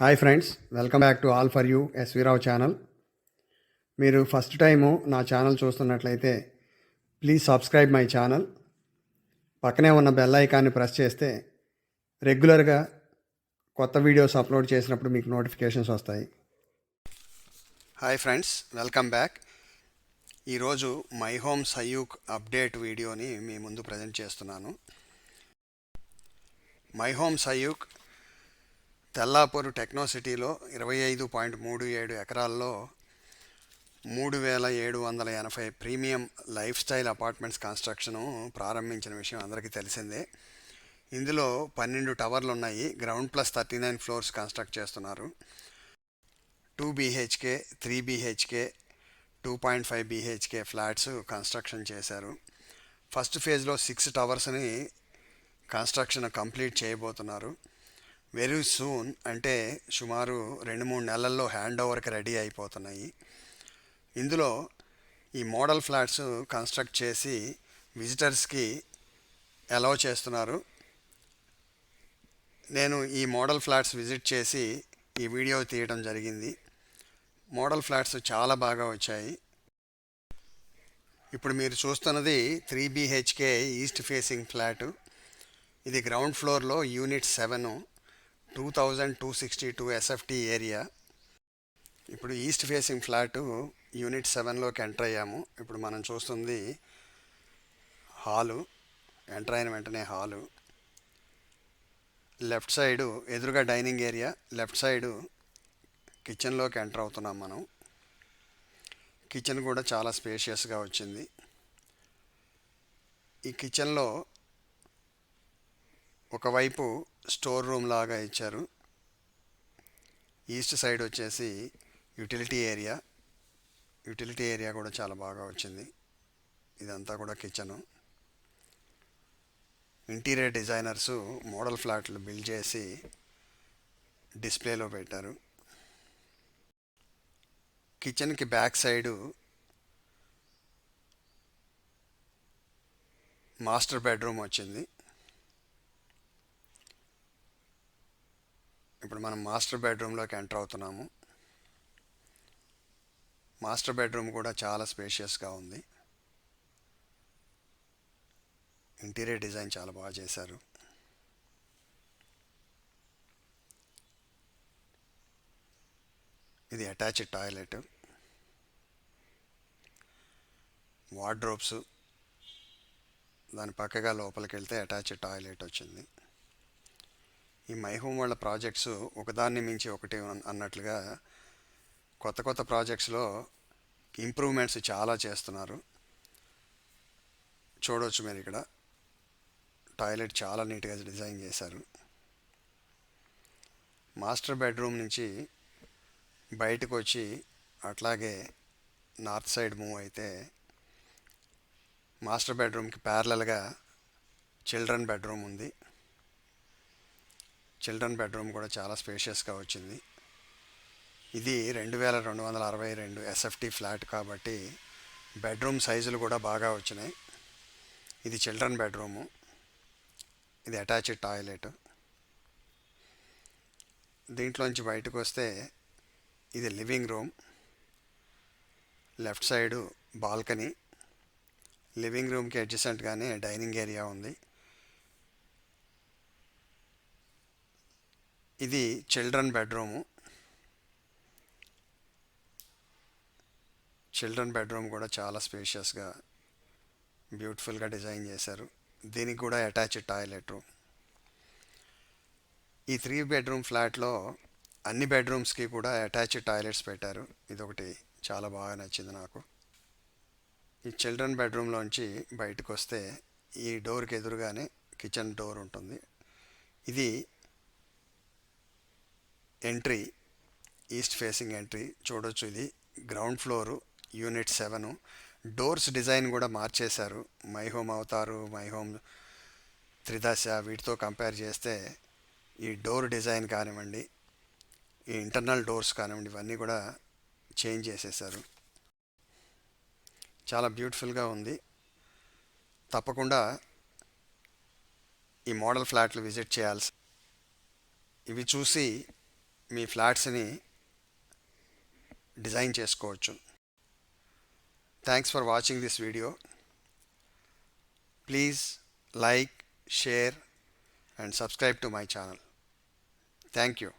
Hi friends, welcome back to all for you S V Rao channel. మీరు first time నా channel చూస్తున్నట్లయితే please subscribe my channel. పక్కనే ఉన్న bell ఐకాన్ని ప్రెస్ చేస్తే రెగ్యులర్గా కొత్త వీడియోస్ అప్లోడ్ చేసినప్పుడు మీకు నోటిఫికేషన్స్ వస్తాయి. Hi friends, welcome back. ఈరోజు మై హోమ్ సయూక్ అప్డేట్ వీడియోని మీ ముందు ప్రజెంట్ చేస్తున్నాను. మై హోమ్ సయూక్ తెల్లాపూర్ టెక్నోసిటీలో 25.37 ఎకరాల్లో 3,780 premium life style apartments construction ప్రారంభించిన విషయం అందరికీ తెలిసిందే. ఇందులో 12 టవర్లు ఉన్నాయి. గ్రౌండ్ ప్లస్ 39 ఫ్లోర్స్ కన్స్ట్రక్ట్ చేస్తున్నారు. 2 BHK, 3 BHK, 2.5 BHK flats construction చేశారు. ఫస్ట్ ఫేజ్లో 6 టవర్స్ని కన్స్ట్రక్షన్ కంప్లీట్ చేయబోతున్నారు. వెరీ సూన్ అంటే సుమారు 2-3 నెలల్లో హ్యాండ్ ఓవర్కి రెడీ అయిపోతున్నాయి. ఇందులో ఈ మోడల్ ఫ్లాట్స్ కన్స్ట్రక్ట్ చేసి విజిటర్స్కి అలౌ చేస్తున్నారు. నేను ఈ మోడల్ ఫ్లాట్స్ విజిట్ చేసి ఈ వీడియో తీయడం జరిగింది. మోడల్ ఫ్లాట్స్ చాలా బాగా వచ్చాయి. ఇప్పుడు మీరు చూస్తున్నది 3 BHK ఈస్ట్ ఫేసింగ్ ఫ్లాటు. ఇది గ్రౌండ్ ఫ్లోర్లో యూనిట్ 7, 2262 SFT ఏరియా. ఇప్పుడు ఈస్ట్ ఫేసింగ్ ఫ్లాట్ యూనిట్ 7లోకి ఎంటర్ అయ్యాము. ఇప్పుడు మనం చూస్తుంది హాలు. ఎంటర్ అయిన వెంటనే హాలు. లెఫ్ట్ సైడు ఎదురుగా డైనింగ్ ఏరియా, లెఫ్ట్ సైడు కిచెన్లోకి ఎంటర్ అవుతున్నాం మనం. కిచెన్ కూడా చాలా స్పేషియస్గా వచ్చింది. ఈ కిచెన్లో ఒకవైపు స్టోర్ రూమ్ లాగా ఇచ్చారు. ఈస్ట్ సైడ్ వచ్చేసి యూటిలిటీ ఏరియా కూడా చాలా బాగా వచ్చింది. ఇదంతా కూడా కిచెను. ఇంటీరియర్ డిజైనర్సు మోడల్ ఫ్లాట్లు బిల్డ్ చేసి డిస్ప్లేలో పెట్టారు. కిచెన్కి బ్యాక్ సైడు మాస్టర్ బెడ్రూమ్ వచ్చింది. ఇప్పుడు మనం మాస్టర్ బెడ్రూమ్లోకి ఎంటర్ అవుతున్నాము. మాస్టర్ బెడ్రూమ్ కూడా చాలా స్పేషియస్గా ఉంది. ఇంటీరియర్ డిజైన్ చాలా బాగా చేశారు. ఇది అటాచ్డ్ టాయిలెట్, వార్డ్రోబ్స్, దాని పక్కగా లోపలికి వెళ్తే అటాచ్డ్ టాయిలెట్ వచ్చింది. ఈ మై హోమ్ వాళ్ళ ప్రాజెక్ట్స్ ఒకదాన్ని మించి ఒకటి అన్నట్లుగా కొత్త ప్రాజెక్ట్స్లో ఇంప్రూవ్మెంట్స్ చాలా చేస్తున్నారు. చూడవచ్చు మీరు ఇక్కడ టాయిలెట్ చాలా నీట్గా డిజైన్ చేశారు. మాస్టర్ బెడ్రూమ్ నుంచి బయటకు వచ్చి అట్లాగే నార్త్ సైడ్ మూవ్ అయితే మాస్టర్ బెడ్రూమ్కి ప్యారలల్గా చిల్డ్రన్ బెడ్రూమ్ ఉంది. చిల్డ్రన్ బెడ్రూమ్ కూడా చాలా స్పేషియస్గా వచ్చింది. ఇది 2262 SFT ఫ్లాట్ కాబట్టి బెడ్రూమ్ సైజులు కూడా బాగా వచ్చినాయి. ఇది చిల్డ్రన్ బెడ్రూము. ఇది అటాచ్డ్ టాయిలెట్. దీంట్లోంచి బయటకు వస్తే ఇది living room. Left side balcony. Living రూమ్కి అడ్జసెంట్గానే డైనింగ్ ఏరియా ఉంది. ఇది చిల్డ్రన్ బెడ్రూము. చిల్డ్రన్ బెడ్రూమ్ కూడా చాలా స్పేషియస్గా బ్యూటిఫుల్గా డిజైన్ చేశారు. దీనికి కూడా అటాచ్డ్ టాయిలెట్ రూమ్. ఈ 3 బెడ్రూమ్ ఫ్లాట్లో అన్ని బెడ్రూమ్స్కి కూడా అటాచ్డ్ టాయిలెట్స్ పెట్టారు. ఇదొకటి చాలా బాగా నచ్చింది నాకు. ఈ చిల్డ్రన్ బెడ్రూమ్లోంచి బయటకు వస్తే ఈ డోర్కి ఎదురుగానే కిచెన్ డోర్ ఉంటుంది. ఇది ఎంట్రీ, ఈస్ట్ ఫేసింగ్ ఎంట్రీ. చూడొచ్చు ఇది ground floor unit 7. Doors design కూడా మార్చేశారు. మై హోమ్ అవతారు, మై హోమ్ త్రిదశ వీటితో కంపేర్ చేస్తే ఈ డోర్ డిజైన్ కానివ్వండి, ఈ ఇంటర్నల్ డోర్స్ కానివ్వండి, ఇవన్నీ కూడా చేంజ్ చేసేసారు. చాలా బ్యూటిఫుల్గా ఉంది. తప్పకుండా ఈ మోడల్ ఫ్లాట్లు విజిట్ చేయాల్సి. ఇవి చూసి మీ ఫ్లాట్స్ని డిజైన్ చేసుకోవచ్చు. Thanks for watching this video. Please like, share and subscribe to my channel. Thank you.